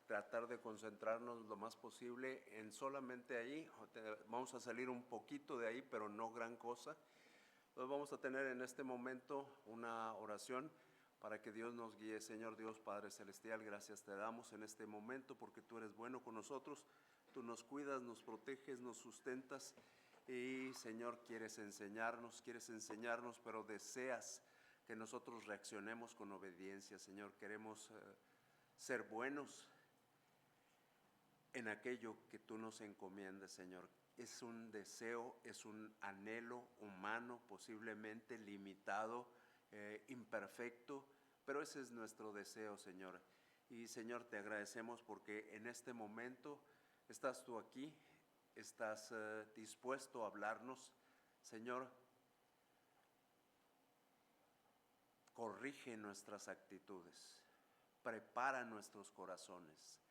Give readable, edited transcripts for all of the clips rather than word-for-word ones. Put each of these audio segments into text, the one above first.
tratar de concentrarnos lo más posible en solamente ahí. Vamos a salir un poquito de ahí, pero no gran cosa. Entonces vamos a tener en este momento una oración para que Dios nos guíe. Señor Dios Padre Celestial, gracias te damos en este momento porque tú eres bueno con nosotros. Tú nos cuidas, nos proteges, nos sustentas y Señor quieres enseñarnos, pero deseas que nosotros reaccionemos con obediencia. Señor, queremos ser buenos en aquello que tú nos encomiendas, Señor. Es un deseo, es un anhelo humano, posiblemente limitado, imperfecto, pero ese es nuestro deseo, Señor. Y Señor, te agradecemos porque en este momento estás tú aquí, estás dispuesto a hablarnos. Señor, corrige nuestras actitudes, prepara nuestros corazones,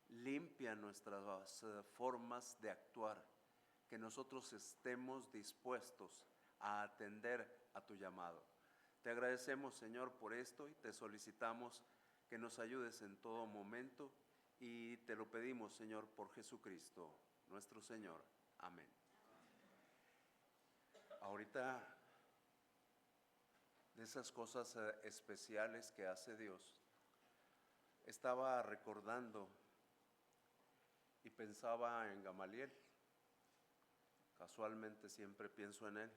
limpia nuestras formas de actuar, que nosotros estemos dispuestos a atender a tu llamado. Te agradecemos, Señor, por esto y te solicitamos que nos ayudes en todo momento y te lo pedimos, Señor, por Jesucristo, nuestro Señor. Amén. Ahorita, de esas cosas especiales que hace Dios, estaba recordando y pensaba en Gamaliel. Casualmente siempre pienso en él.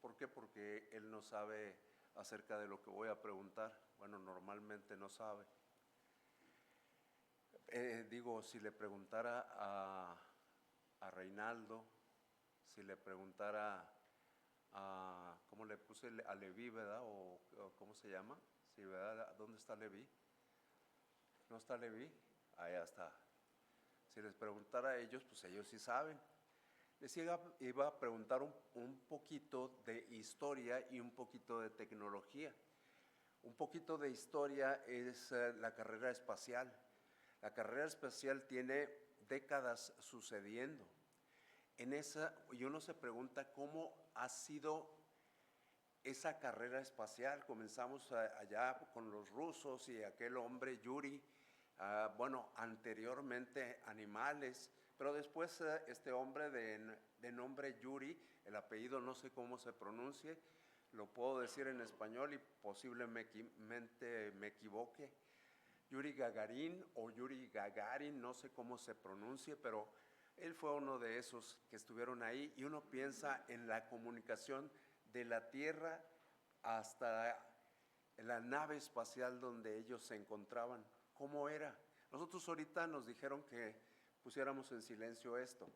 ¿Por qué? Porque él no sabe acerca de lo que voy a preguntar. Bueno, normalmente no sabe. Si le preguntara a Reinaldo, si le preguntara a, ¿cómo le puse? A Leví, ¿verdad? O ¿cómo se llama? Sí, ¿verdad? ¿Dónde está Leví? ¿No está Leví? Allá está. Si les preguntara a ellos, pues ellos sí saben. Les iba a preguntar un poquito de historia y un poquito de tecnología. Un poquito de historia es la carrera espacial. La carrera espacial tiene décadas sucediendo. En esa, y uno se pregunta cómo ha sido esa carrera espacial. Comenzamos allá con los rusos y aquel hombre Yuri, anteriormente animales, pero después este hombre de nombre Yuri, el apellido no sé cómo se pronuncie, lo puedo decir en español y posiblemente me equivoque, Yuri Gagarin o Yuri Gagarin, no sé cómo se pronuncie, pero él fue uno de esos que estuvieron ahí y uno piensa en la comunicación de la Tierra hasta la nave espacial donde ellos se encontraban. ¿Cómo era? Nosotros ahorita nos dijeron que pusiéramos en silencio esto.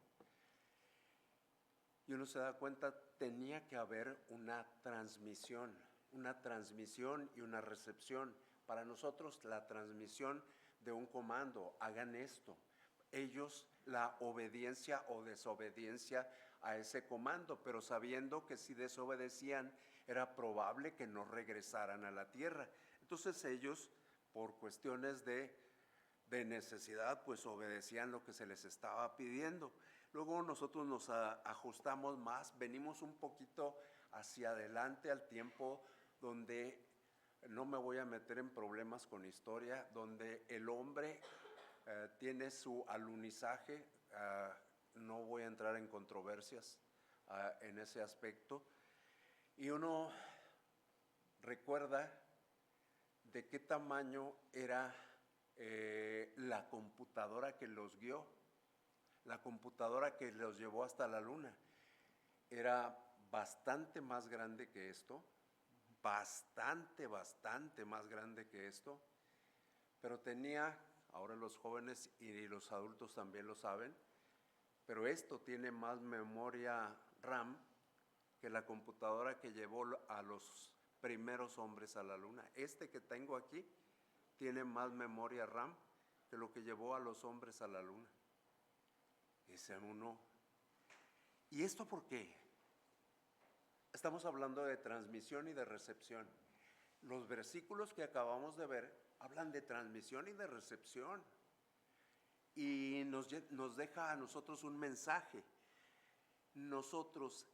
Y uno se da cuenta, tenía que haber una transmisión y una recepción. Para nosotros la transmisión de un comando, hagan esto. Ellos la obediencia o desobediencia a ese comando, pero sabiendo que si desobedecían era probable que no regresaran a la tierra. Entonces ellos, por cuestiones de necesidad, pues obedecían lo que se les estaba pidiendo. Luego nosotros nos ajustamos más, venimos un poquito hacia adelante al tiempo donde, no me voy a meter en problemas con historia, donde el hombre tiene su alunizaje, no voy a entrar en controversias en ese aspecto, y uno recuerda de qué tamaño era la computadora que los guió, la computadora que los llevó hasta la luna. Era bastante más grande que esto, bastante más grande que esto, pero tenía, ahora los jóvenes y los adultos también lo saben, pero esto tiene más memoria RAM que la computadora que llevó a los primeros hombres a la luna. Este que tengo aquí tiene más memoria RAM que lo que llevó a los hombres a la luna. Dice uno, ¿y esto por qué? Estamos hablando de transmisión y de recepción. Los versículos que acabamos de ver hablan de transmisión y de recepción. Y nos deja a nosotros un mensaje. Nosotros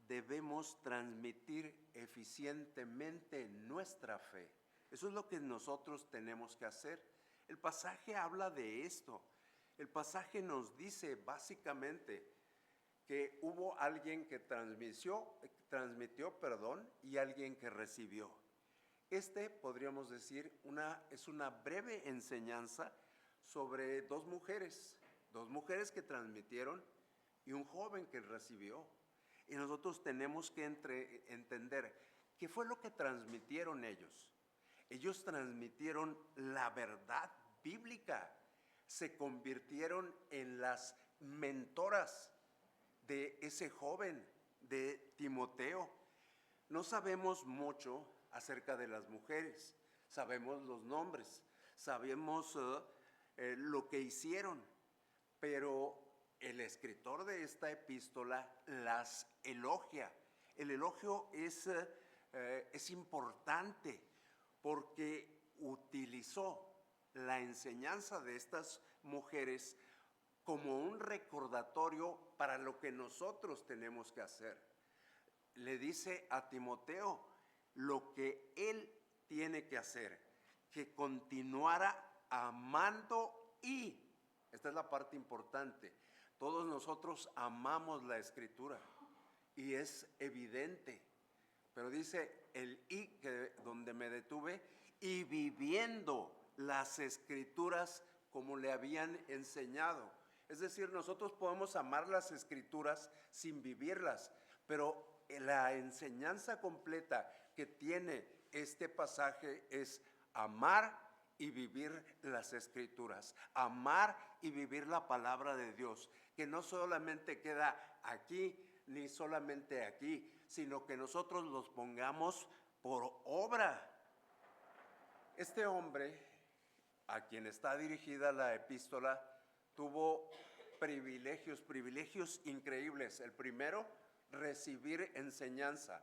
debemos transmitir eficientemente nuestra fe. Eso es lo que nosotros tenemos que hacer. El pasaje habla de esto. El pasaje nos dice básicamente que hubo alguien que transmitió, y alguien que recibió. Podríamos decir, es una breve enseñanza sobre dos mujeres que transmitieron y un joven que recibió. Y nosotros tenemos que entender qué fue lo que transmitieron ellos. Ellos transmitieron la verdad bíblica, se convirtieron en las mentoras de ese joven, de Timoteo. No sabemos mucho acerca de las mujeres, sabemos los nombres, sabemos lo que hicieron, pero el escritor de esta epístola las elogia. El elogio es importante porque utilizó la enseñanza de estas mujeres como un recordatorio para lo que nosotros tenemos que hacer. Le dice a Timoteo lo que él tiene que hacer, que continuara amando y, esta es la parte importante, todos nosotros amamos la Escritura y es evidente, pero dice el y que donde me detuve, y viviendo las Escrituras como le habían enseñado. Es decir, nosotros podemos amar las Escrituras sin vivirlas, pero la enseñanza completa que tiene este pasaje es amar y vivir las Escrituras, amar y vivir la palabra de Dios, que no solamente queda aquí ni solamente aquí, sino que nosotros los pongamos por obra. Este hombre, a quien está dirigida la epístola, tuvo privilegios increíbles. El primero, recibir enseñanza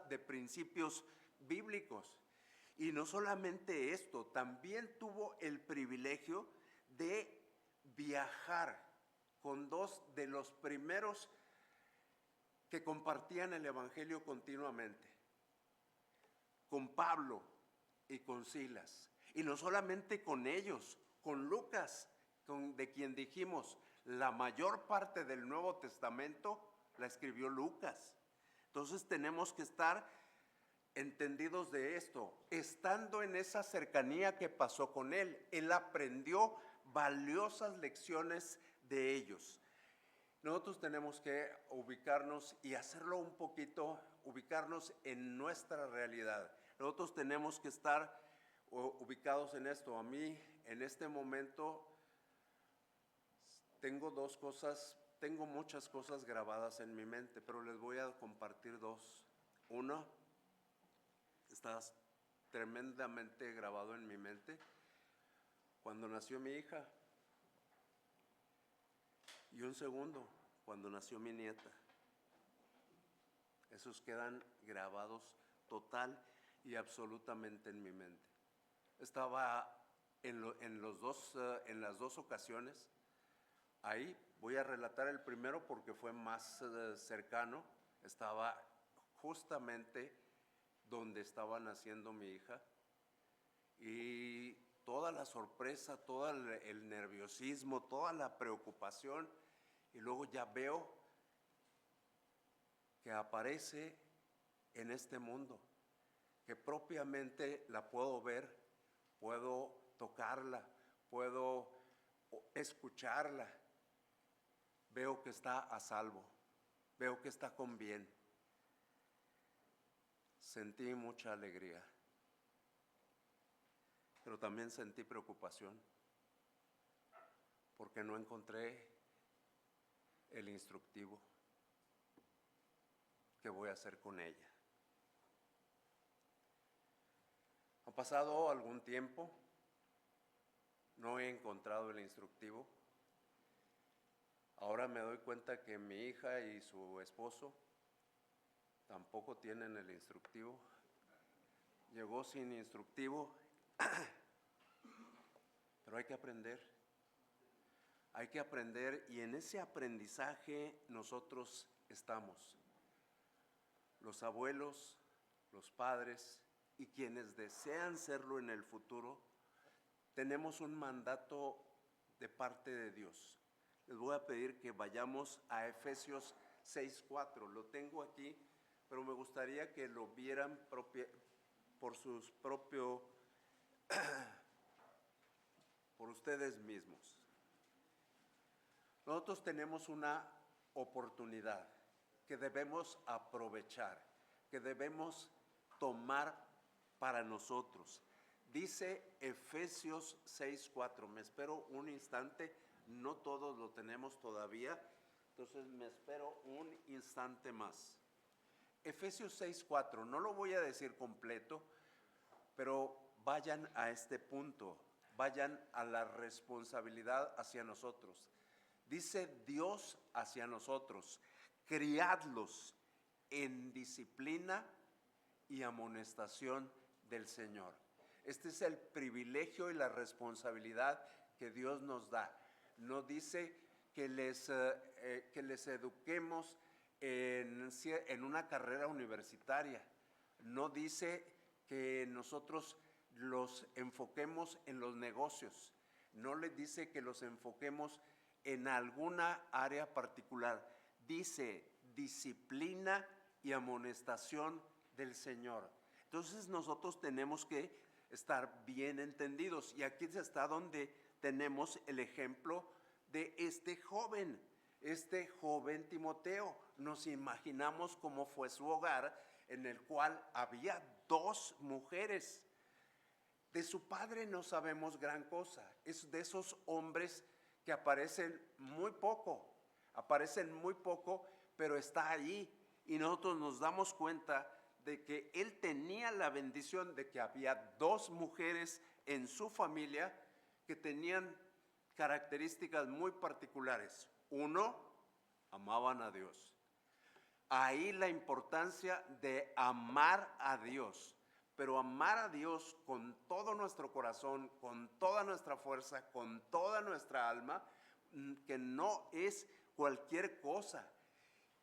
de principios bíblicos. Y no solamente esto, también tuvo el privilegio de viajar con dos de los primeros que compartían el evangelio continuamente, con Pablo y con Silas. Y no solamente con ellos, con Lucas, de quien dijimos, la mayor parte del Nuevo Testamento la escribió Lucas. Entonces tenemos que estar entendidos de esto. Estando en esa cercanía que pasó con él, él aprendió valiosas lecciones de ellos. Nosotros tenemos que ubicarnos y hacerlo un poquito, ubicarnos en nuestra realidad. Nosotros tenemos que estar ubicados en esto. A mí, en este momento, tengo muchas cosas grabadas en mi mente, pero les voy a compartir dos. Uno, está tremendamente grabado en mi mente, cuando nació mi hija. Y un segundo, cuando nació mi nieta. Esos quedan grabados total y absolutamente en mi mente. Estaba en las dos ocasiones. Ahí voy a relatar el primero porque fue más cercano. Estaba justamente donde estaba naciendo mi hija. Y toda la sorpresa, todo el nerviosismo, toda la preocupación. Y luego ya veo que aparece en este mundo, que propiamente la puedo ver, puedo tocarla, puedo escucharla. Veo que está a salvo, veo que está con bien. Sentí mucha alegría, pero también sentí preocupación, porque no encontré el instructivo. ¿Qué voy a hacer con ella? Ha pasado algún tiempo, no he encontrado el instructivo. Ahora me doy cuenta que mi hija y su esposo tampoco tienen el instructivo. Llegó sin instructivo, pero hay que aprender. Hay que aprender, y en ese aprendizaje nosotros estamos. Los abuelos, los padres y quienes desean serlo en el futuro, tenemos un mandato de parte de Dios. Les voy a pedir que vayamos a Efesios 6:4. Lo tengo aquí, pero me gustaría que lo vieran por sus propios, por ustedes mismos. Nosotros tenemos una oportunidad que debemos aprovechar, que debemos tomar para nosotros. Dice Efesios 6:4. Me espero un instante, no todos lo tenemos todavía, entonces me espero un instante más. Efesios 6:4, no lo voy a decir completo, pero vayan a este punto, vayan a la responsabilidad hacia nosotros. Dice Dios hacia nosotros: criadlos en disciplina y amonestación del Señor. Este es el privilegio y la responsabilidad que Dios nos da. No dice que les eduquemos en una carrera universitaria. No dice que nosotros los enfoquemos en los negocios. No les dice que los enfoquemos en alguna área particular. Dice disciplina y amonestación del Señor. Entonces nosotros tenemos que estar bien entendidos, y aquí está donde tenemos el ejemplo de este joven Timoteo. Nos imaginamos cómo fue su hogar, en el cual había 2 mujeres. De su padre no sabemos gran cosa. Es de esos hombres que aparecen muy poco, pero está ahí, y nosotros nos damos cuenta de que él tenía la bendición de que había 2 mujeres en su familia que tenían características muy particulares. Uno, amaban a Dios. Ahí la importancia de amar a Dios, pero amar a Dios con todo nuestro corazón, con toda nuestra fuerza, con toda nuestra alma, que no es cualquier cosa.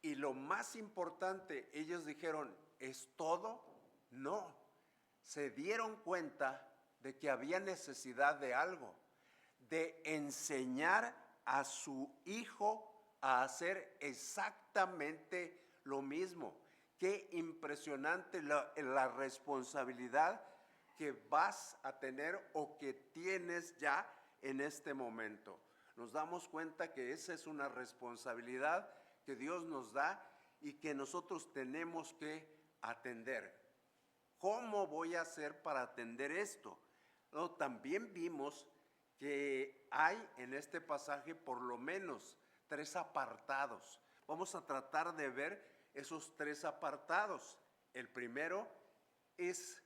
Y lo más importante, ellos dijeron: ¿es todo? No. Se dieron cuenta de que había necesidad de algo, de enseñar a su hijo a hacer exactamente lo mismo. Qué impresionante la responsabilidad que vas a tener o que tienes ya en este momento. Nos damos cuenta que esa es una responsabilidad que Dios nos da y que nosotros tenemos que atender. ¿Cómo voy a hacer para atender esto? No, también vimos que hay en este pasaje por lo menos 3 apartados. Vamos a tratar de ver esos 3 apartados. El primero es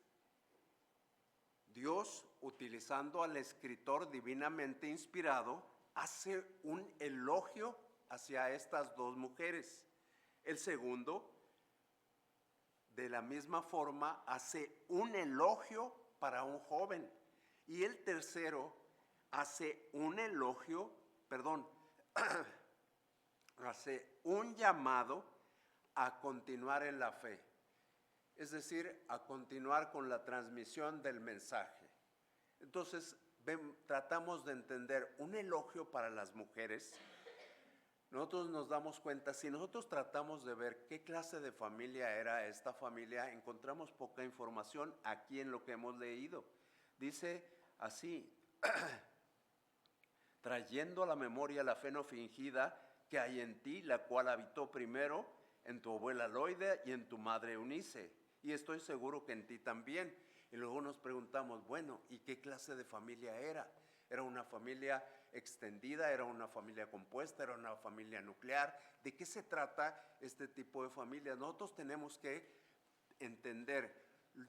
Dios, utilizando al escritor divinamente inspirado, hace un elogio hacia estas 2 mujeres. El segundo, de la misma forma, hace un elogio para un joven. Y el tercero hace un elogio, hace un llamado a continuar en la fe. Es decir, a continuar con la transmisión del mensaje. Entonces, tratamos de entender un elogio para las mujeres. Nosotros nos damos cuenta, si nosotros tratamos de ver qué clase de familia era esta familia, encontramos poca información aquí en lo que hemos leído. Dice así: trayendo a la memoria la fe no fingida que hay en ti, la cual habitó primero en tu abuela Loida y en tu madre Eunice, y estoy seguro que en ti también. Y luego nos preguntamos, bueno, ¿y qué clase de familia era? ¿Era una familia extendida? ¿Era una familia compuesta? ¿Era una familia nuclear? ¿De qué se trata este tipo de familias? Nosotros tenemos que entender,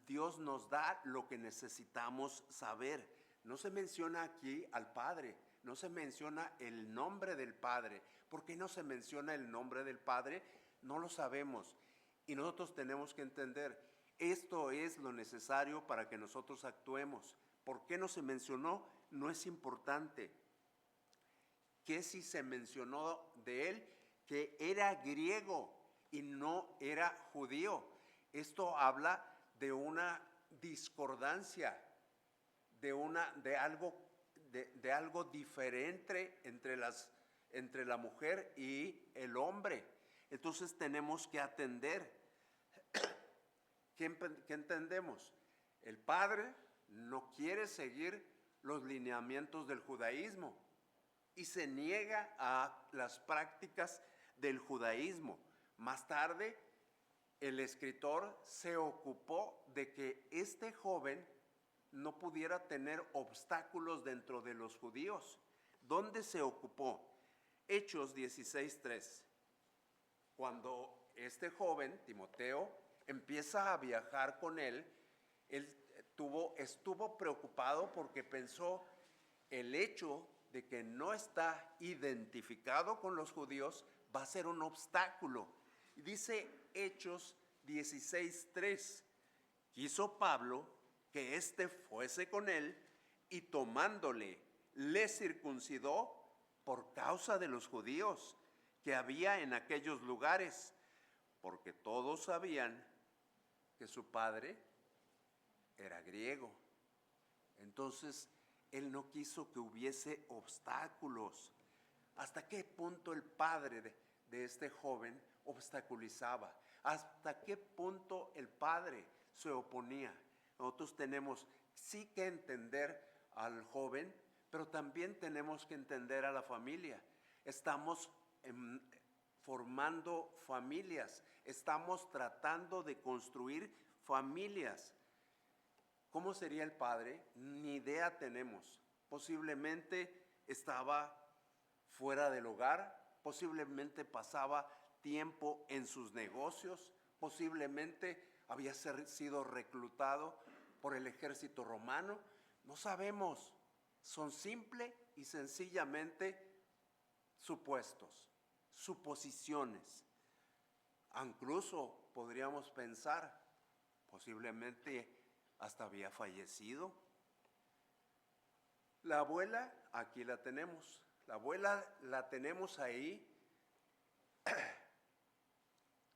Dios nos da lo que necesitamos saber. No se menciona aquí al Padre, no se menciona el nombre del Padre. ¿Por qué no se menciona el nombre del Padre? No lo sabemos. Y nosotros tenemos que entender, esto es lo necesario para que nosotros actuemos. ¿Por qué no se mencionó? No es importante. ¿Qué si se mencionó de él? Que era griego y no era judío. Esto habla de una discordancia, de algo de algo diferente entre la mujer y el hombre. Entonces tenemos que atender. ¿Qué entendemos? El padre no quiere seguir los lineamientos del judaísmo y se niega a las prácticas del judaísmo. Más tarde, el escritor se ocupó de que este joven no pudiera tener obstáculos dentro de los judíos. ¿Dónde se ocupó? Hechos 16:3. Cuando este joven, Timoteo, empieza a viajar con él estuvo preocupado porque pensó el hecho de que no está identificado con los judíos va a ser un obstáculo. Y dice Hechos 16:3, quiso Pablo que éste fuese con él y tomándole le circuncidó por causa de los judíos que había en aquellos lugares, porque todos sabían que su padre era griego. Entonces, él no quiso que hubiese obstáculos. ¿Hasta qué punto el padre de este joven obstaculizaba? ¿Hasta qué punto el padre se oponía? Nosotros tenemos sí que entender al joven, pero también tenemos que entender a la familia. Estamos formando familias, estamos tratando de construir familias. ¿Cómo sería el padre? Ni idea tenemos. Posiblemente estaba fuera del hogar, posiblemente pasaba tiempo en sus negocios, posiblemente había sido reclutado por el ejército romano. No sabemos, son simple y sencillamente supuestos, suposiciones. Incluso podríamos pensar, posiblemente hasta había fallecido. La abuela, aquí la tenemos. La abuela la tenemos ahí.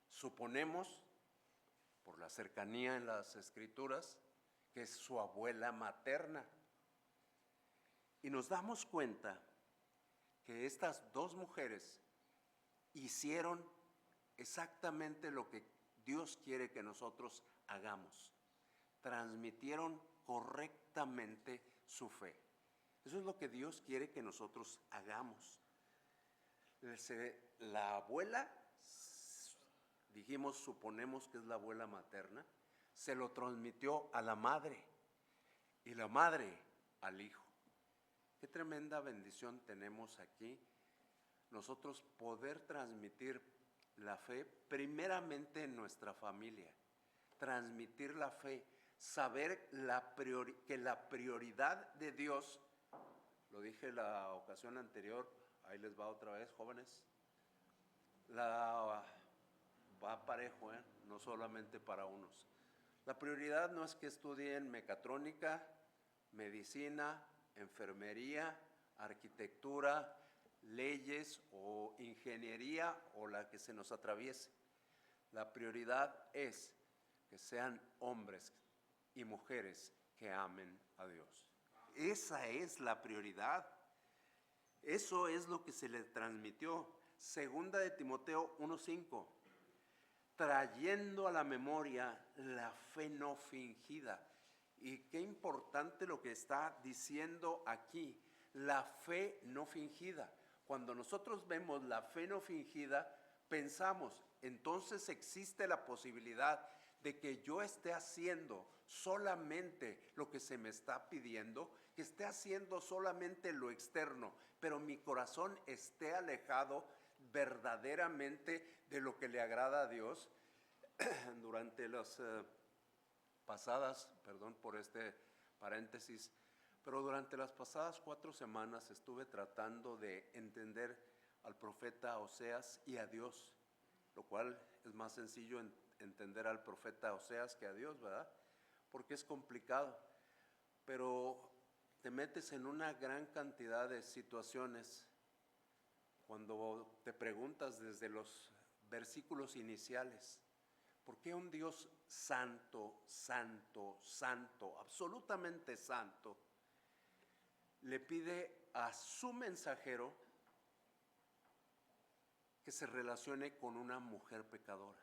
Suponemos, por la cercanía en las escrituras, que es su abuela materna. Y nos damos cuenta que estas dos mujeres hicieron exactamente lo que Dios quiere que nosotros hagamos. Transmitieron correctamente su fe. Eso es lo que Dios quiere que nosotros hagamos. La abuela, dijimos, suponemos que es la abuela materna, se lo transmitió a la madre y la madre al hijo. Qué tremenda bendición tenemos aquí. Nosotros poder transmitir la fe primeramente en nuestra familia, transmitir la fe, saber que la prioridad de Dios, lo dije la ocasión anterior, ahí les va otra vez, jóvenes, va parejo, no solamente para unos. La prioridad no es que estudien mecatrónica, medicina, enfermería, arquitectura, leyes o ingeniería o la que se nos atraviese. La prioridad es que sean hombres y mujeres que amen a Dios. Esa es la prioridad. Eso es lo que se le transmitió. Segunda de Timoteo 1:5, trayendo a la memoria la fe no fingida. Y qué importante lo que está diciendo aquí, la fe no fingida. Cuando nosotros vemos la fe no fingida, pensamos, entonces existe la posibilidad de que yo esté haciendo solamente lo que se me está pidiendo, que esté haciendo solamente lo externo, pero mi corazón esté alejado verdaderamente de lo que le agrada a Dios. Durante las pasadas, perdón por este paréntesis, pero durante las pasadas 4 semanas estuve tratando de entender al profeta Oseas y a Dios, lo cual es más sencillo entender al profeta Oseas que a Dios, ¿verdad? Porque es complicado, pero te metes en una gran cantidad de situaciones cuando te preguntas desde los versículos iniciales, ¿por qué un Dios santo, santo, santo, absolutamente santo, le pide a su mensajero que se relacione con una mujer pecadora.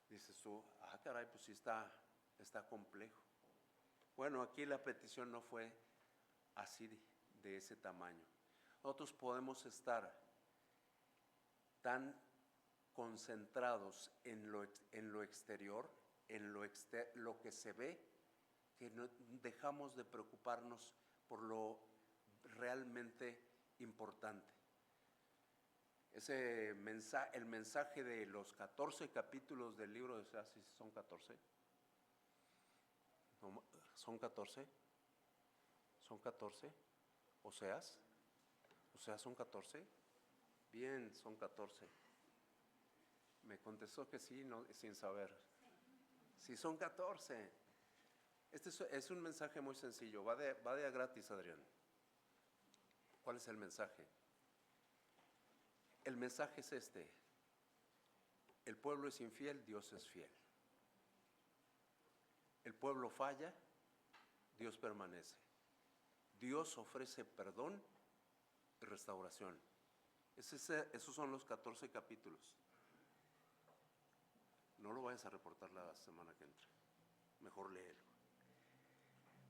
Dices tú, caray, pues sí está complejo. Bueno, aquí la petición no fue así de ese tamaño. Nosotros podemos estar tan concentrados en lo exterior, en lo que se ve, que no, dejamos de preocuparnos por lo realmente importante. El mensaje de los 14 capítulos del libro de Oseas, ¿sí son 14? No, ¿son 14? ¿Son 14? ¿Oseas son 14? Bien, son 14. Me contestó que sí, no, sin saber. Sí, son 14. Este es un mensaje muy sencillo, va de a gratis, Adrián. ¿Cuál es el mensaje? El mensaje es este: el pueblo es infiel, Dios es fiel. El pueblo falla, Dios permanece. Dios ofrece perdón y restauración. Esos son los 14 capítulos. No lo vayas a reportar la semana que entra. Mejor léelo.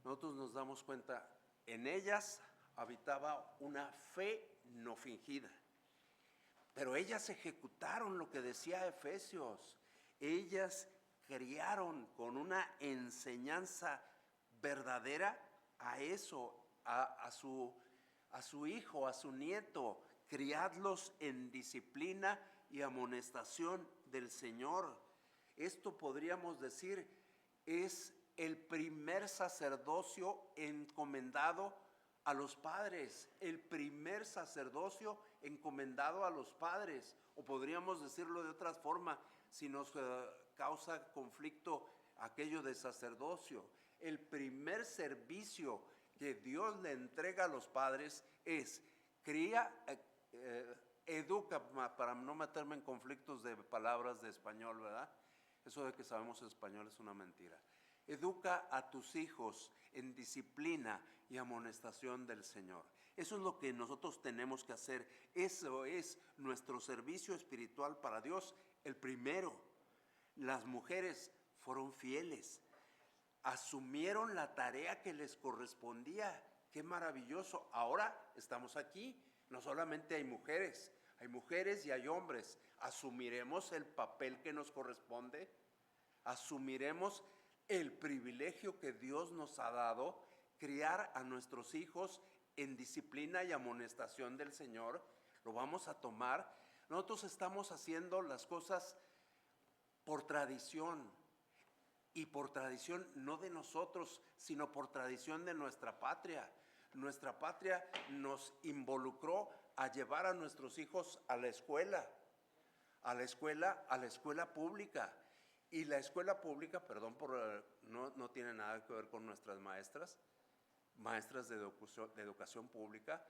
Nosotros nos damos cuenta, en ellas habitaba una fe no fingida. Pero ellas ejecutaron lo que decía Efesios. Ellas criaron con una enseñanza verdadera a eso, a su hijo, a su nieto. Criadlos en disciplina y amonestación del Señor. Esto podríamos decir es el primer sacerdocio encomendado a los padres, el primer sacerdocio encomendado a los padres, o podríamos decirlo de otra forma, si nos causa conflicto aquello de sacerdocio, el primer servicio que Dios le entrega a los padres es educa, para no meterme en conflictos de palabras de español, ¿verdad? Eso de que sabemos español es una mentira. Educa a tus hijos en disciplina y amonestación del Señor. Eso es lo que nosotros tenemos que hacer. Eso es nuestro servicio espiritual para Dios, el primero. Las mujeres fueron fieles, asumieron la tarea que les correspondía. ¡Qué maravilloso! Ahora estamos aquí. No solamente hay mujeres y hay hombres. ¿Asumiremos el papel que nos corresponde? ¿Asumiremos el privilegio que Dios nos ha dado, criar a nuestros hijos en disciplina y amonestación del Señor? ¿Lo vamos a tomar? Nosotros estamos haciendo las cosas por tradición, y por tradición no de nosotros, sino por tradición de nuestra patria. Nuestra patria nos involucró a llevar a nuestros hijos a la escuela pública. Y la escuela pública, perdón, no tiene nada que ver con nuestras maestras de educación pública,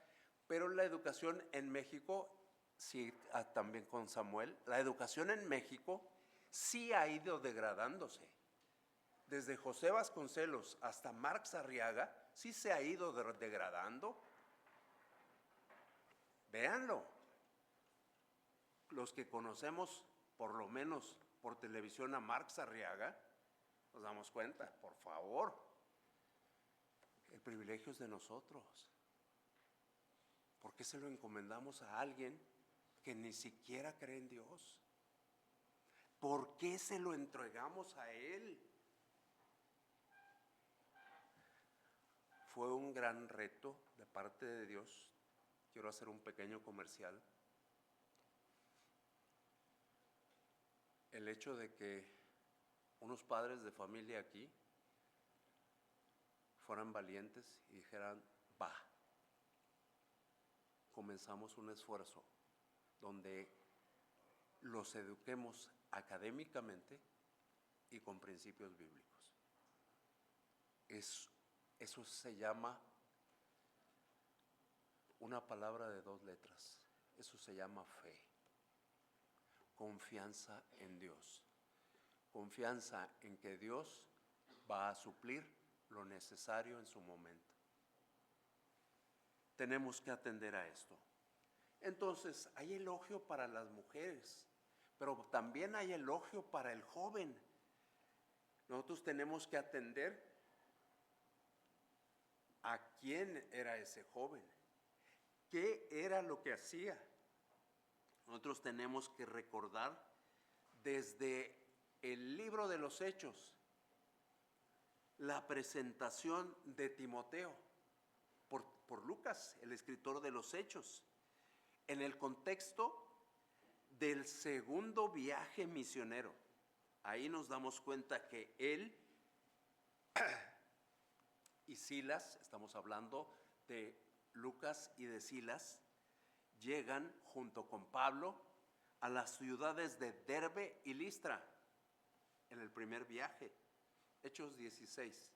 pero la educación en México, sí, también con Samuel, la educación en México sí ha ido degradándose. Desde José Vasconcelos hasta Marx Arriaga, sí se ha ido degradando. Véanlo. Los que conocemos, por lo menos por televisión, a Marx Arriaga, nos damos cuenta, por favor, el privilegio es de nosotros. ¿Por qué se lo encomendamos a alguien que ni siquiera cree en Dios? ¿Por qué se lo entregamos a Él? Fue un gran reto de parte de Dios. Quiero hacer un pequeño comercial. El hecho de que unos padres de familia aquí fueran valientes y dijeran, va, comenzamos un esfuerzo donde los eduquemos académicamente y con principios bíblicos. Eso se llama una palabra de 2 letras. Eso se llama fe. Confianza en Dios. Confianza en que Dios va a suplir lo necesario en su momento. Tenemos que atender a esto. Entonces, hay elogio para las mujeres, pero también hay elogio para el joven. Nosotros tenemos que atender a quién era ese joven, qué era lo que hacía. Nosotros tenemos que recordar desde el libro de los Hechos, la presentación de Timoteo por Lucas, el escritor de los Hechos, en el contexto del segundo viaje misionero. Ahí nos damos cuenta que él y Silas, estamos hablando de Lucas y de Silas, llegan junto con Pablo a las ciudades de Derbe y Listra en el primer viaje. Hechos 16.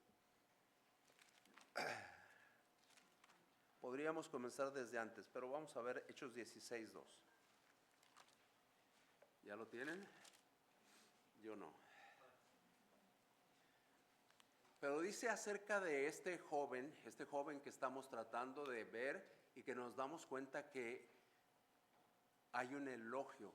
Podríamos comenzar desde antes, pero vamos a ver Hechos 16:2. ¿Ya lo tienen? Yo no. Pero dice acerca de este joven que estamos tratando de ver y que nos damos cuenta que hay un elogio.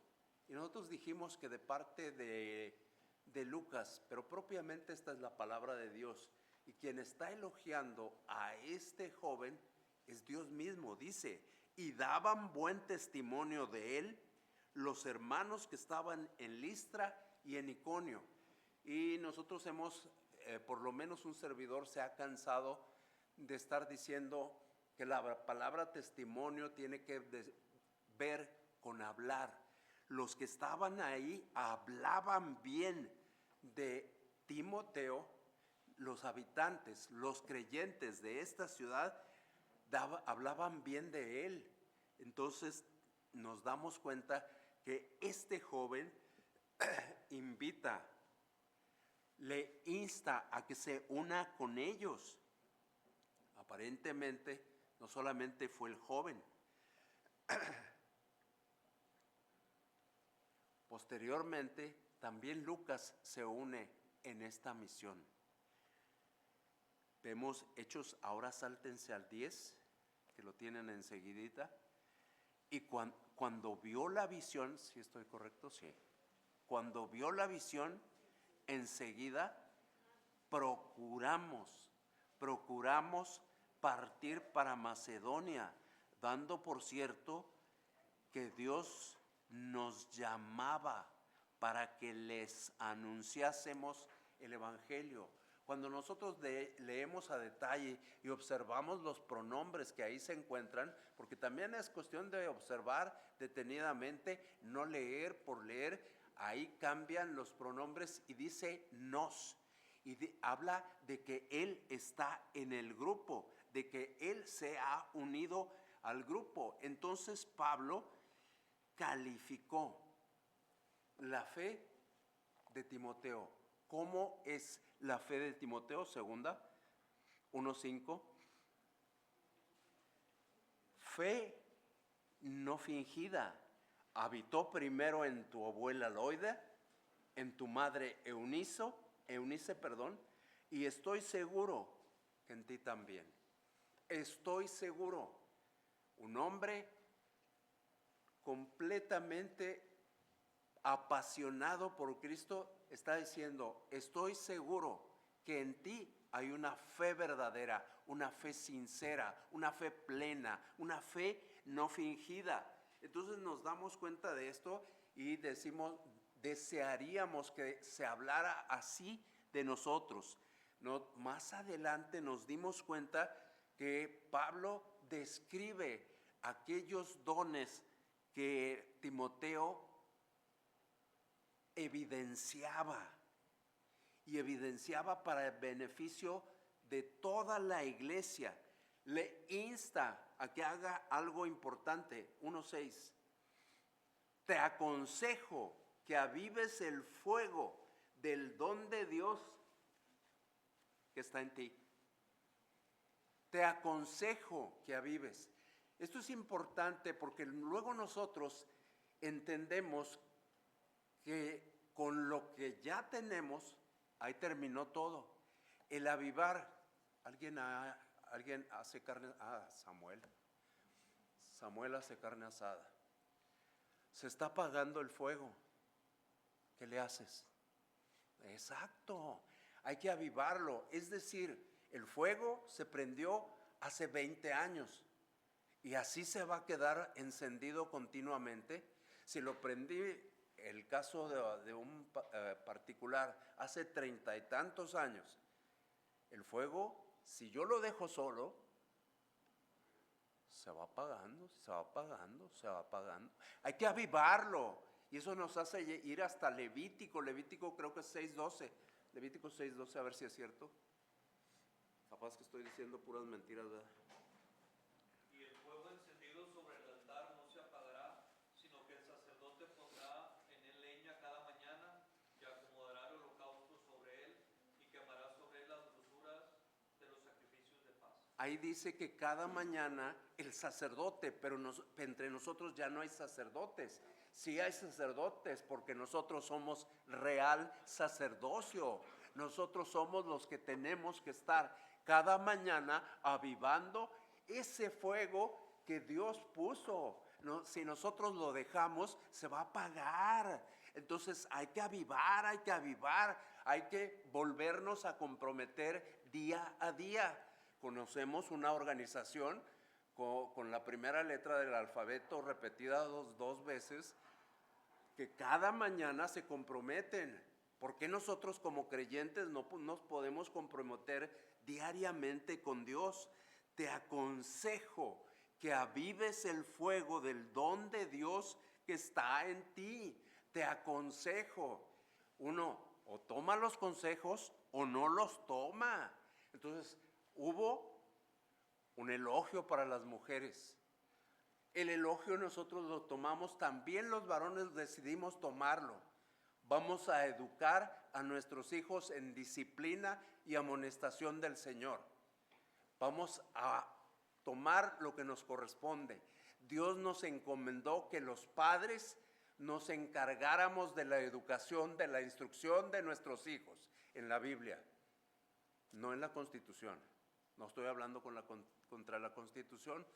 Y nosotros dijimos que de parte de Lucas, pero propiamente esta es la palabra de Dios. Y quien está elogiando a este joven es Dios mismo. Dice, y daban buen testimonio de él los hermanos que estaban en Listra y en Iconio. Y nosotros hemos, por lo menos un servidor se ha cansado de estar diciendo que la palabra testimonio tiene que ver con hablar. Los que estaban ahí hablaban bien de Timoteo, los habitantes, los creyentes de esta ciudad hablaban bien de él. Entonces nos damos cuenta que este joven invita, le insta a que se una con ellos. Aparentemente no solamente fue el joven. Posteriormente también Lucas se une en esta misión. Vemos Hechos, ahora sáltense al 10, que lo tienen enseguidita. Y cuando vio la visión, ¿sí estoy correcto? Sí. Cuando vio la visión, enseguida procuramos partir para Macedonia, dando por cierto que Dios nos llamaba para que les anunciásemos el evangelio. Cuando nosotros leemos a detalle y observamos los pronombres que ahí se encuentran, porque también es cuestión de observar detenidamente, no leer por leer, ahí cambian los pronombres y dice nos. Y habla de que él está en el grupo, de que él se ha unido al grupo. Entonces Pablo calificó la fe de Timoteo. ¿Cómo es la fe de Timoteo? Segunda, 1:5. Fe no fingida. Habitó primero en tu abuela Loida, en tu madre Eunice, y estoy seguro que en ti también. Estoy seguro. Un hombre completamente apasionado por Cristo está diciendo, estoy seguro que en ti hay una fe verdadera, una fe sincera, una fe plena, una fe no fingida. Entonces nos damos cuenta de esto y decimos, desearíamos que se hablara así de nosotros. No, más adelante nos dimos cuenta que Pablo describe aquellos dones que Timoteo evidenciaba para el beneficio de toda la iglesia. Le insta a que haga algo importante. 1:6. Te aconsejo que avives el fuego del don de Dios que está en ti. Te aconsejo que avives. Esto es importante porque luego nosotros entendemos que con lo que ya tenemos, ahí terminó todo. El avivar, Alguien hace carne, Samuel hace carne asada. Se está apagando el fuego. ¿Qué le haces? Exacto, hay que avivarlo. Es decir, el fuego se prendió hace 20 años y así se va a quedar encendido continuamente. Si lo prendí, el caso de un particular, hace 30 y tantos años, el fuego, si yo lo dejo solo, se va apagando, se va apagando, se va apagando. Hay que avivarlo. Y eso nos hace ir hasta Levítico. Levítico creo que es 6:12. Levítico 6:12, a ver si es cierto. Capaz que estoy diciendo puras mentiras, ¿verdad? Y el fuego encendido sobre el altar no se apagará, sino que el sacerdote pondrá en él leña cada mañana y acomodará el holocausto sobre él y quemará sobre él las grosuras de los sacrificios de paz. Ahí dice que cada mañana el sacerdote, pero entre nosotros ya no hay sacerdotes. Sí hay sacerdotes porque nosotros somos real sacerdocio. Nosotros somos los que tenemos que estar cada mañana avivando ese fuego que Dios puso. No, si nosotros lo dejamos, se va a apagar. Entonces hay que avivar, hay que volvernos a comprometer día a día. Conocemos una organización con la primera letra del alfabeto repetida dos veces, que cada mañana se comprometen. ¿Por qué nosotros como creyentes no nos podemos comprometer diariamente con Dios? Te aconsejo que avives el fuego del don de Dios que está en ti. Te aconsejo. Uno o toma los consejos o no los toma. Entonces, hubo un elogio para las mujeres. El elogio nosotros lo tomamos, también los varones decidimos tomarlo. Vamos a educar a nuestros hijos en disciplina y amonestación del Señor. Vamos a tomar lo que nos corresponde. Dios nos encomendó que los padres nos encargáramos de la educación, de la instrucción de nuestros hijos en la Biblia, no en la Constitución. No estoy hablando contra la Constitución,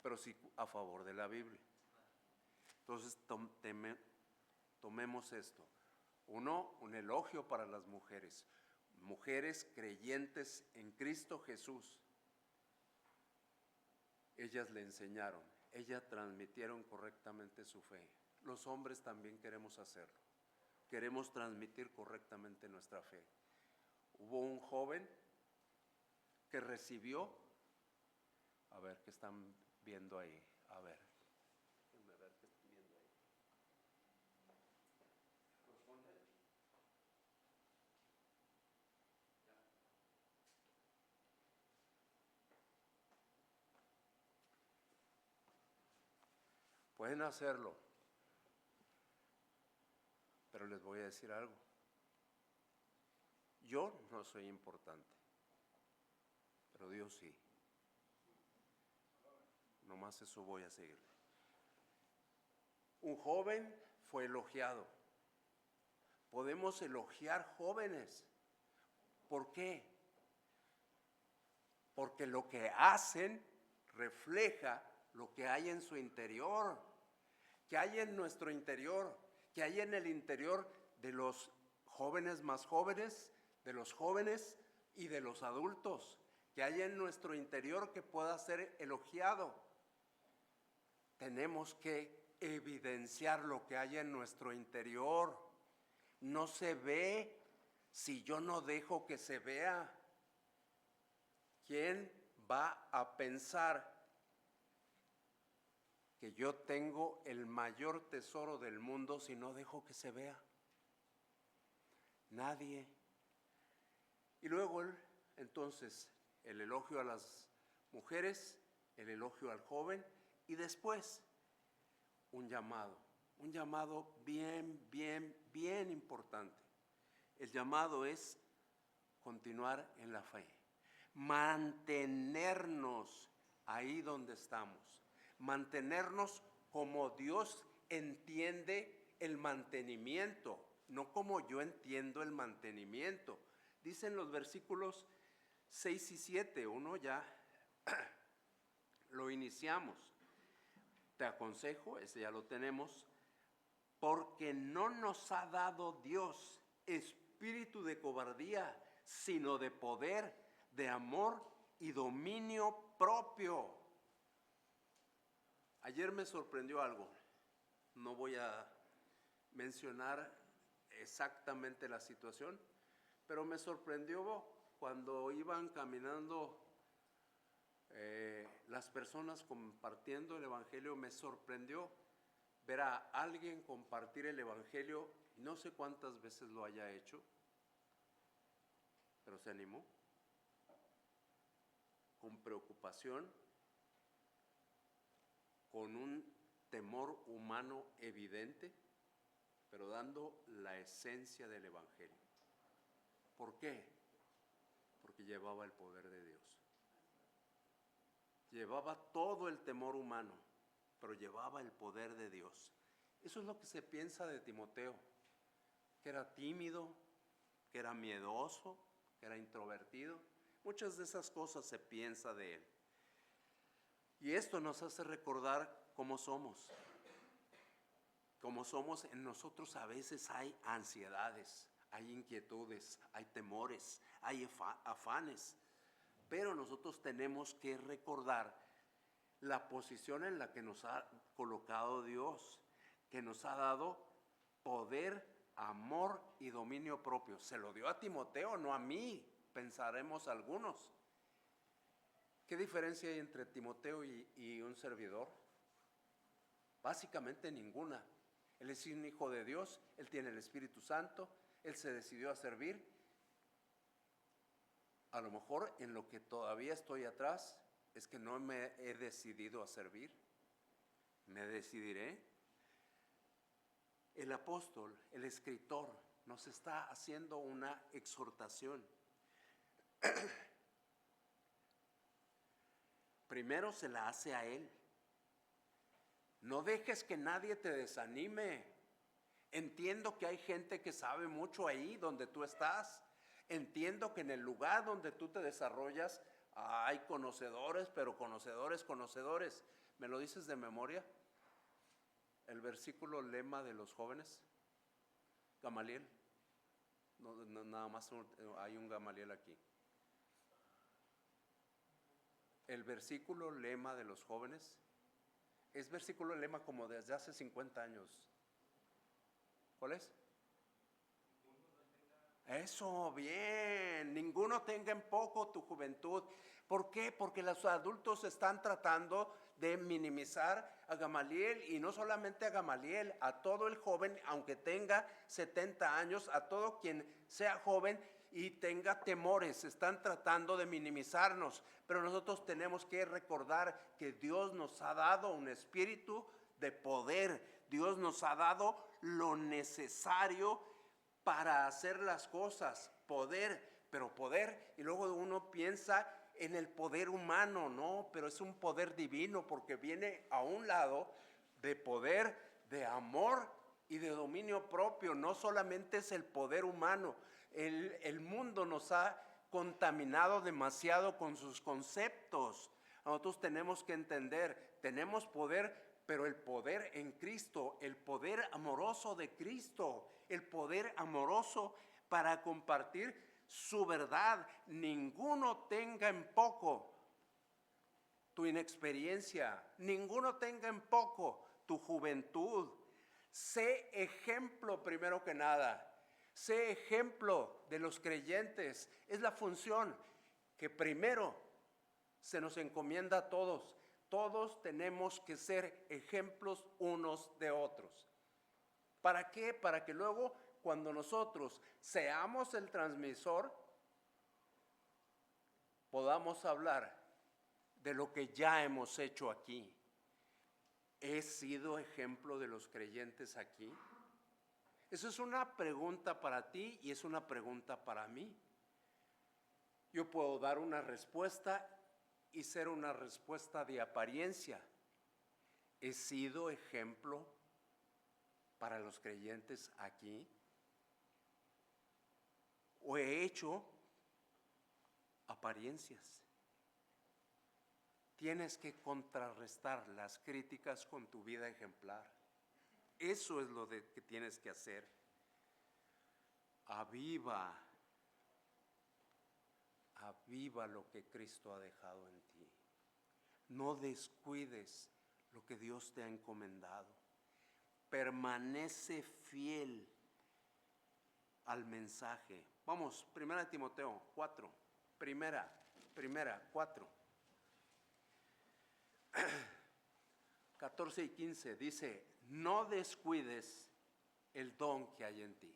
pero sí a favor de la Biblia. Entonces tomemos esto. Uno, un elogio para las mujeres. Mujeres creyentes en Cristo Jesús. Ellas le enseñaron, ellas transmitieron correctamente su fe. Los hombres también queremos hacerlo. Queremos transmitir correctamente nuestra fe. Hubo un joven que recibió, a ver, ¿qué están viendo ahí? A ver, déjenme ver qué están viendo ahí. ¿Corresponde? Ya. Pueden hacerlo, pero les voy a decir algo. Yo no soy importante, pero Dios sí. Nomás eso voy a seguir. Un joven fue elogiado. Podemos elogiar jóvenes. ¿Por qué? Porque lo que hacen refleja lo que hay en su interior. ¿Qué hay en nuestro interior? ¿Qué hay en el interior de los jóvenes más jóvenes, de los jóvenes y de los adultos? ¿Qué hay en nuestro interior que pueda ser elogiado? Tenemos que evidenciar lo que hay en nuestro interior. No se ve si yo no dejo que se vea. ¿Quién va a pensar que yo tengo el mayor tesoro del mundo si no dejo que se vea? Nadie. Y luego entonces el elogio a las mujeres, el elogio al joven y después un llamado bien importante. El llamado es continuar en la fe, mantenernos ahí donde estamos, mantenernos como Dios entiende el mantenimiento, no como yo entiendo el mantenimiento. Dicen los versículos 6 y 7, uno ya lo iniciamos. Te aconsejo, ese ya lo tenemos, porque no nos ha dado Dios espíritu de cobardía, sino de poder, de amor y dominio propio. Ayer me sorprendió algo, no voy a mencionar exactamente la situación, pero me sorprendió cuando iban caminando las personas compartiendo el evangelio. Me sorprendió ver a alguien compartir el evangelio, no sé cuántas veces lo haya hecho, pero se animó, con preocupación, con un temor humano evidente, pero dando la esencia del evangelio. ¿Por qué? Porque llevaba el poder de Dios. Llevaba todo el temor humano, pero llevaba el poder de Dios. Eso es lo que se piensa de Timoteo, que era tímido, que era miedoso, que era introvertido. Muchas de esas cosas se piensa de él. Y esto nos hace recordar cómo somos. Como somos, en nosotros a veces hay ansiedades, hay inquietudes, hay temores, hay afanes. Pero nosotros tenemos que recordar la posición en la que nos ha colocado Dios, que nos ha dado poder, amor y dominio propio. Se lo dio a Timoteo, no a mí, pensaremos algunos. ¿Qué diferencia hay entre Timoteo y un servidor? Básicamente ninguna. Él es un hijo de Dios, él tiene el Espíritu Santo, él se decidió a servir. A lo mejor en lo que todavía estoy atrás es que no me he decidido a servir. Me decidiré. El apóstol, el escritor, nos está haciendo una exhortación. Primero se la hace a él. No dejes que nadie te desanime. Entiendo que hay gente que sabe mucho ahí donde tú estás. Entiendo que en el lugar donde tú te desarrollas hay conocedores, pero conocedores. ¿Me lo dices de memoria? El versículo lema de los jóvenes. Gamaliel. No, nada más hay un Gamaliel aquí. El versículo lema de los jóvenes es versículo lema como desde hace 50 años. ¿Cuál es? Eso, bien. Ninguno tenga en poco tu juventud. ¿Por qué? Porque los adultos están tratando de minimizar a Gamaliel, y no solamente a Gamaliel, a todo el joven, aunque tenga 70 años, a todo quien sea joven y tenga temores. Están tratando de minimizarnos, pero nosotros tenemos que recordar que Dios nos ha dado un espíritu de poder. Dios nos ha dado lo necesario para hacer las cosas, poder, pero poder, y luego uno piensa en el poder humano, no, pero es un poder divino, porque viene a un lado de poder, de amor y de dominio propio. No solamente es el poder humano. El mundo nos ha contaminado demasiado con sus conceptos. Nosotros tenemos que entender, tenemos poder, pero el poder en Cristo, el poder amoroso de Cristo, el poder amoroso para compartir su verdad. Ninguno tenga en poco tu inexperiencia, ninguno tenga en poco tu juventud. Sé ejemplo primero que nada, sé ejemplo de los creyentes. Es la función que primero se nos encomienda a todos. Todos tenemos que ser ejemplos unos de otros. ¿Para qué? Para que luego, cuando nosotros seamos el transmisor, podamos hablar de lo que ya hemos hecho aquí. ¿He sido ejemplo de los creyentes aquí? Eso es una pregunta para ti y es una pregunta para mí. Yo puedo dar una respuesta y ser una respuesta de apariencia. ¿He sido ejemplo para los creyentes aquí? ¿O he hecho apariencias. Tienes que contrarrestar las críticas con tu vida ejemplar. Eso es lo que tienes que hacer. Aviva lo que Cristo ha dejado en ti. No descuides lo que Dios te ha encomendado. Permanece fiel al mensaje. Vamos, 1 Timoteo 4. Primera 4. 14 y 15 dice: no descuides el don que hay en ti.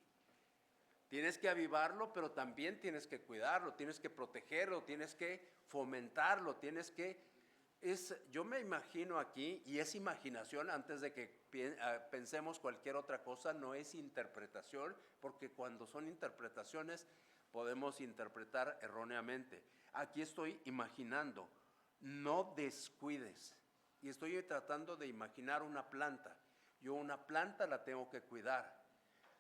Tienes que avivarlo, pero también tienes que cuidarlo, tienes que protegerlo, tienes que fomentarlo, yo me imagino aquí, y es imaginación antes de que pensemos cualquier otra cosa, no es interpretación, porque cuando son interpretaciones podemos interpretar erróneamente. Aquí estoy imaginando, no descuides, y estoy tratando de imaginar una planta. Yo una planta la tengo que cuidar.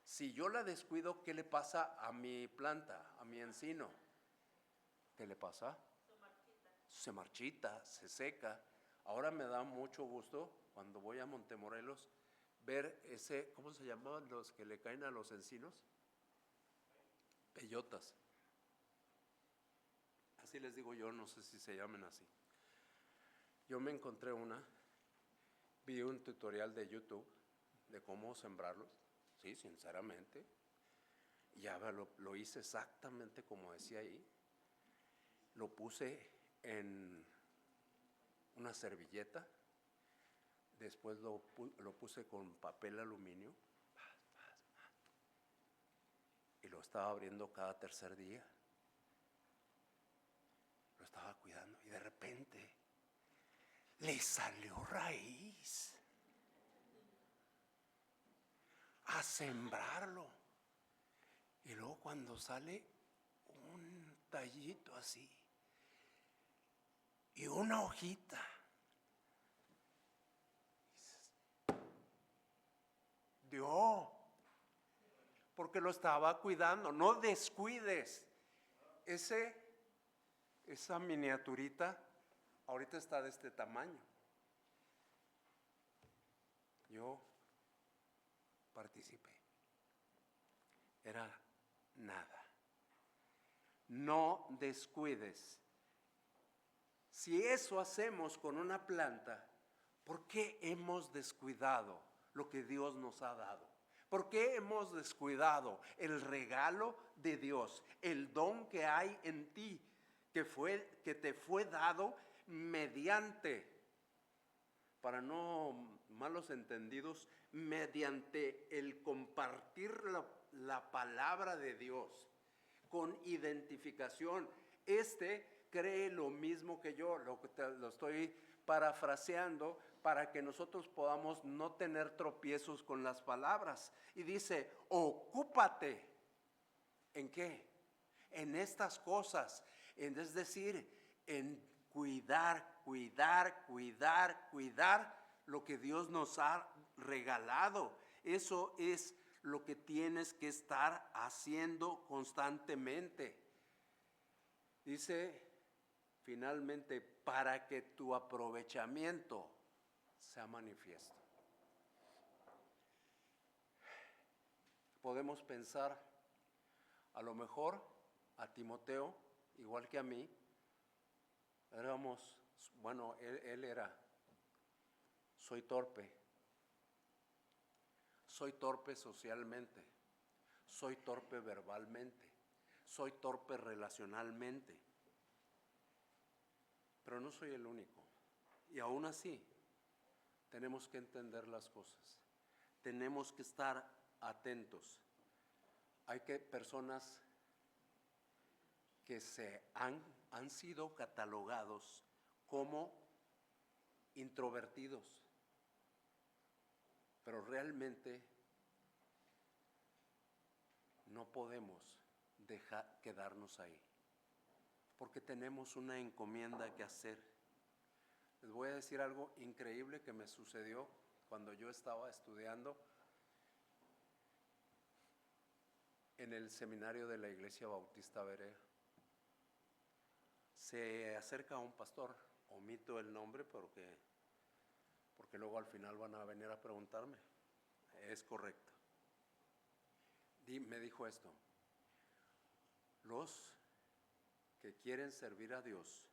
Si yo la descuido, ¿qué le pasa a mi planta, a mi encino? ¿Qué le pasa? Se marchita, se seca. Ahora me da mucho gusto cuando voy a Montemorelos ver ese, ¿cómo se llamaban los que le caen a los encinos? Peyotas. Así les digo yo, no sé si se llaman así. Yo me encontré vi un tutorial de YouTube de cómo sembrarlos, sí, sinceramente. Ya lo hice exactamente como decía ahí. Lo puse en una servilleta, después lo puse con papel aluminio y lo estaba abriendo cada tercer día. Lo estaba cuidando y de repente le salió raíz a sembrarlo. Y luego cuando sale un tallito así y una hojita, dio, porque lo estaba cuidando. No descuides. Esa miniaturita ahorita está de este tamaño. Yo participé. Era nada. No descuides. Si eso hacemos con una planta, ¿por qué hemos descuidado lo que Dios nos ha dado? ¿Por qué hemos descuidado el regalo de Dios, el don que hay en ti, que te fue dado mediante, para no malos entendidos, mediante el compartir la palabra de Dios con identificación? Cree lo mismo que yo, lo estoy parafraseando para que nosotros podamos no tener tropiezos con las palabras. Y dice: ocúpate. ¿En qué? En estas cosas, es decir, en cuidar lo que Dios nos ha regalado. Eso es lo que tienes que estar haciendo constantemente. Dice finalmente, para que tu aprovechamiento sea manifiesto. Podemos pensar, a lo mejor a Timoteo, igual que a mí, él era, soy torpe socialmente, soy torpe verbalmente, soy torpe relacionalmente, pero no soy el único. Y aún así, tenemos que entender las cosas, tenemos que estar atentos. Hay personas que han sido catalogados como introvertidos, pero realmente no podemos quedarnos ahí, porque tenemos una encomienda que hacer. Les voy a decir algo increíble que me sucedió cuando yo estaba estudiando en el seminario de la Iglesia Bautista Berea. Se acerca a un pastor, omito el nombre porque luego al final van a venir a preguntarme. Es correcto. Me dijo esto: los que quieren servir a Dios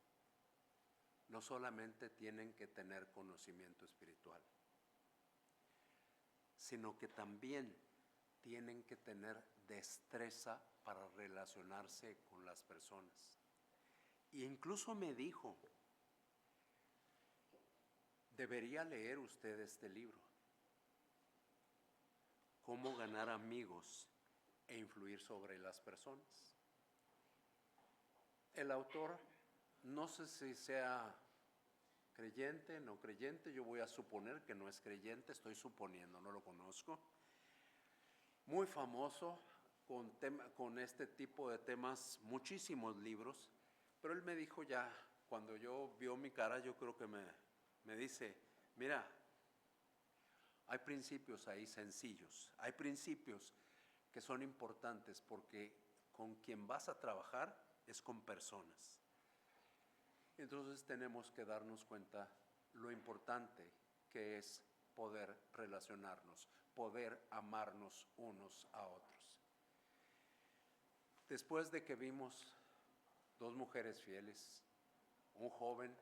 no solamente tienen que tener conocimiento espiritual, sino que también tienen que tener destreza para relacionarse con las personas. E incluso me dijo: debería leer usted este libro, Cómo ganar amigos e influir sobre las personas. El autor, no sé si sea creyente, no creyente, yo voy a suponer que no es creyente, estoy suponiendo, no lo conozco. Muy famoso con este tipo de temas, muchísimos libros, pero él me dijo ya, cuando yo vio mi cara, yo creo que me dice: mira, hay principios ahí sencillos, hay principios que son importantes porque con quien vas a trabajar es con personas. Entonces tenemos que darnos cuenta lo importante que es poder relacionarnos, poder amarnos unos a otros. Después de que vimos dos mujeres fieles, un joven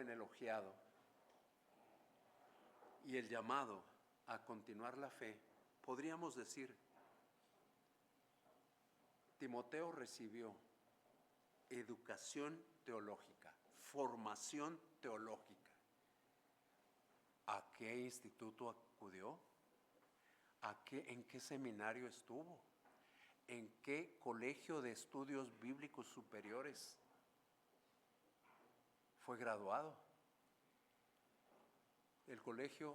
elogiado y el llamado a continuar la fe, podríamos decir, Timoteo recibió educación teológica, formación teológica. ¿A qué instituto acudió? ¿En qué seminario estuvo? ¿En qué colegio de estudios bíblicos superiores fue graduado? El colegio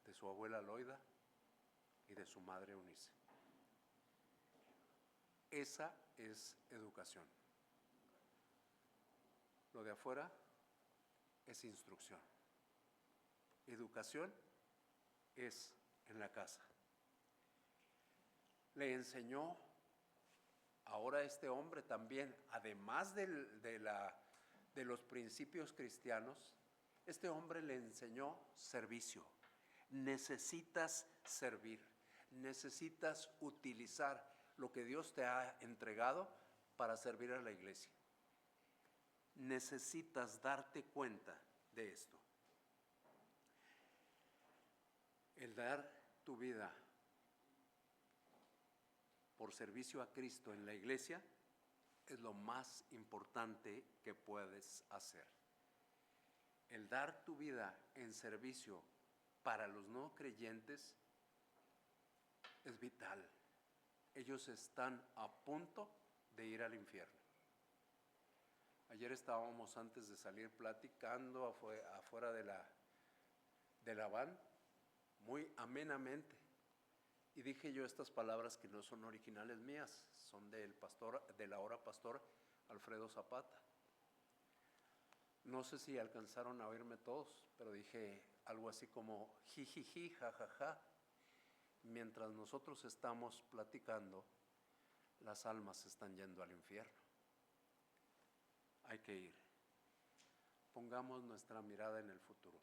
de su abuela Loida y de su madre Eunice. Esa es educación. Lo de afuera es instrucción. Educación es en la casa. Le enseñó ahora este hombre también, además de los principios cristianos, este hombre le enseñó servicio. Necesitas servir, necesitas utilizar lo que Dios te ha entregado para servir a la iglesia. Necesitas darte cuenta de esto. El dar tu vida por servicio a Cristo en la iglesia es lo más importante que puedes hacer. El dar tu vida en servicio para los no creyentes es vital. Ellos están a punto de ir al infierno. Ayer estábamos, antes de salir, platicando afuera de la van, muy amenamente, y dije yo estas palabras que no son originales mías, son del ahora pastor Alfredo Zapata. No sé si alcanzaron a oírme todos, pero dije algo así como jijiji, jajaja. Mientras nosotros estamos platicando, las almas están yendo al infierno. Hay que ir. Pongamos nuestra mirada en el futuro.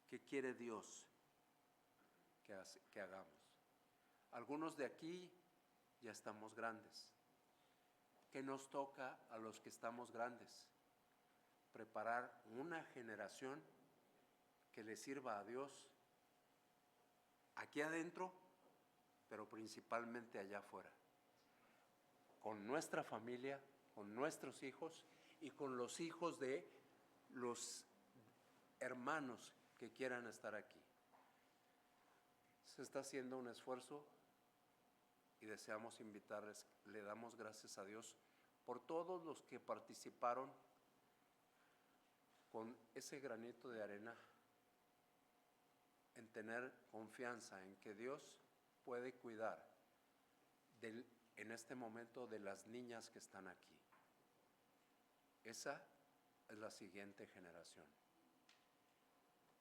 ¿Qué quiere Dios que hagamos? Algunos de aquí ya estamos grandes. ¿Qué nos toca a los que estamos grandes? Preparar una generación que le sirva a Dios aquí adentro, pero principalmente allá afuera, con nuestra familia, con nuestros hijos y con los hijos de los hermanos que quieran estar aquí. Se está haciendo un esfuerzo y deseamos invitarles, le damos gracias a Dios por todos los que participaron con ese granito de arena en tener confianza en que Dios puede cuidar en este momento de las niñas que están aquí. Esa es la siguiente generación.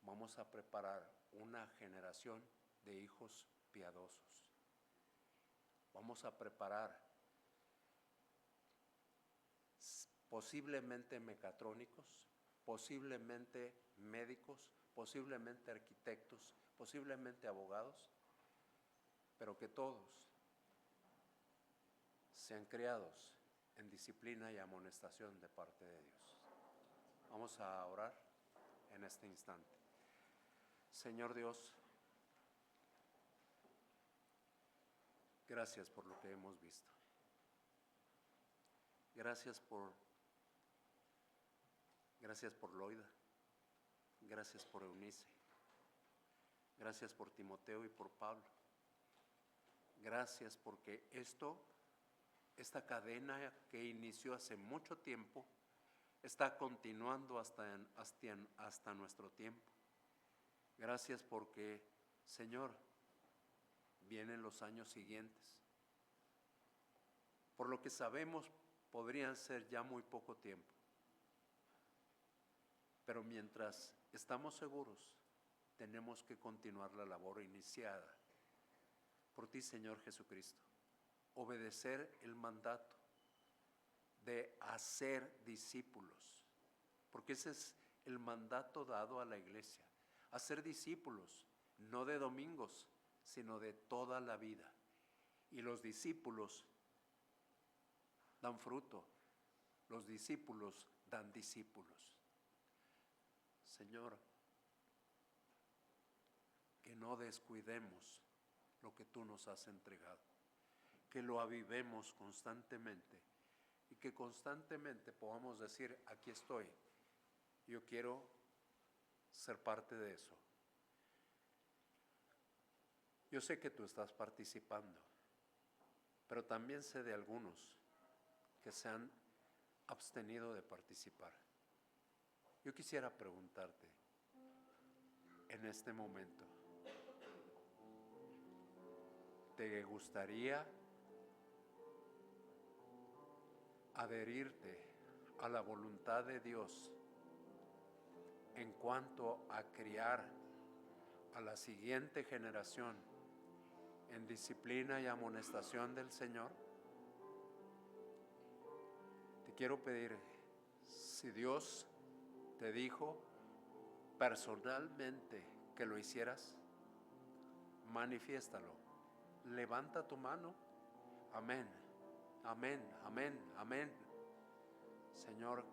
Vamos a preparar una generación de hijos piadosos. Vamos a preparar posiblemente mecatrónicos, posiblemente médicos, posiblemente arquitectos, posiblemente abogados, pero que todos sean criados en disciplina y amonestación de parte de Dios. Vamos a orar en este instante. Señor Dios, gracias por lo que hemos visto. Gracias por Loida. Gracias por Eunice. Gracias por Timoteo y por Pablo. Gracias porque esta cadena que inició hace mucho tiempo está continuando hasta nuestro tiempo. Gracias porque, Señor, vienen los años siguientes. Por lo que sabemos, podrían ser ya muy poco tiempo. Pero mientras estamos seguros, tenemos que continuar la labor iniciada por ti, Señor Jesucristo. Obedecer el mandato de hacer discípulos, porque ese es el mandato dado a la iglesia. Hacer discípulos, no de domingos, sino de toda la vida. Y los discípulos dan fruto, los discípulos dan discípulos. Señor, que no descuidemos lo que tú nos has entregado, que lo avivemos constantemente y que constantemente podamos decir, aquí estoy, yo quiero ser parte de eso. Yo sé que tú estás participando, pero también sé de algunos que se han abstenido de participar. Yo quisiera preguntarte en este momento, ¿te gustaría adherirte a la voluntad de Dios en cuanto a criar a la siguiente generación en disciplina y amonestación del Señor? Te quiero pedir, si Dios te dijo personalmente que lo hicieras, manifiéstalo. Levanta tu mano. Amén, amén, amén, amén. Señor,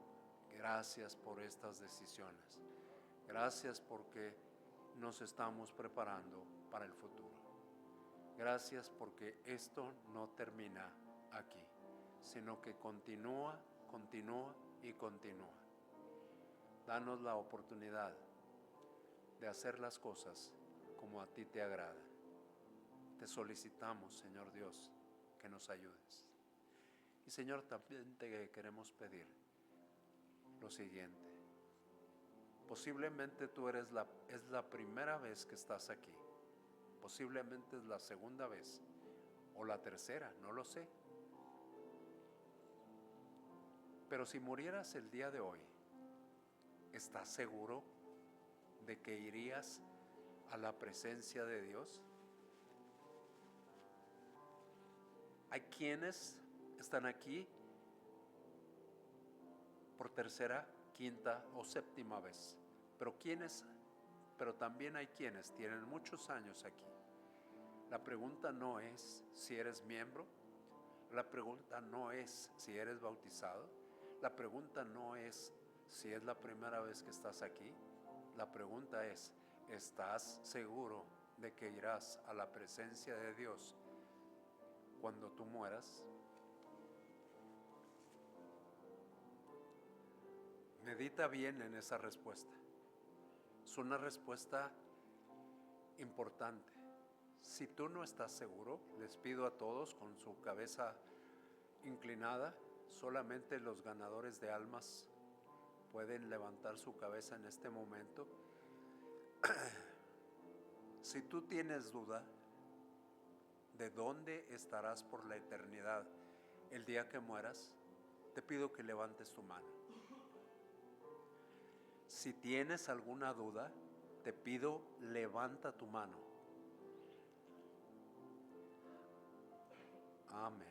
gracias por estas decisiones. Gracias porque nos estamos preparando para el futuro. Gracias porque esto no termina aquí, sino que continúa, continúa y continúa. Danos la oportunidad de hacer las cosas como a ti te agrada. Te solicitamos, Señor Dios, que nos ayudes. Y Señor, también te queremos pedir lo siguiente. Posiblemente tú es la primera vez que estás aquí. Posiblemente es la segunda vez o la tercera, no lo sé. Pero si murieras el día de hoy, ¿estás seguro de que irías a la presencia de Dios? Hay quienes están aquí por tercera, quinta o séptima vez, pero también hay quienes tienen muchos años aquí. La pregunta no es si eres miembro, la pregunta no es si eres bautizado, la pregunta no es si es la primera vez que estás aquí, la pregunta es, ¿estás seguro de que irás a la presencia de Dios cuando tú mueras? Medita bien en esa respuesta. Es una respuesta importante. Si tú no estás seguro, les pido a todos con su cabeza inclinada, solamente los ganadores de almas pueden levantar su cabeza en este momento. Si tú tienes duda de dónde estarás por la eternidad el día que mueras, te pido que levantes tu mano. Si tienes alguna duda, te pido levanta tu mano. Amén.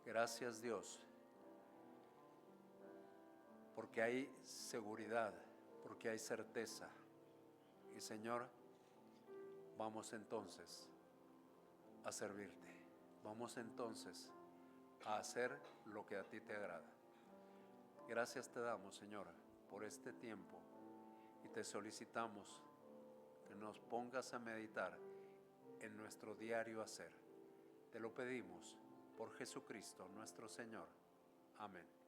Gracias, Dios, porque hay seguridad, porque hay certeza. Y Señor, vamos entonces a servirte. Vamos entonces a hacer lo que a ti te agrada. Gracias te damos, Señor, por este tiempo, y te solicitamos que nos pongas a meditar en nuestro diario hacer. Te lo pedimos por Jesucristo nuestro Señor. Amén.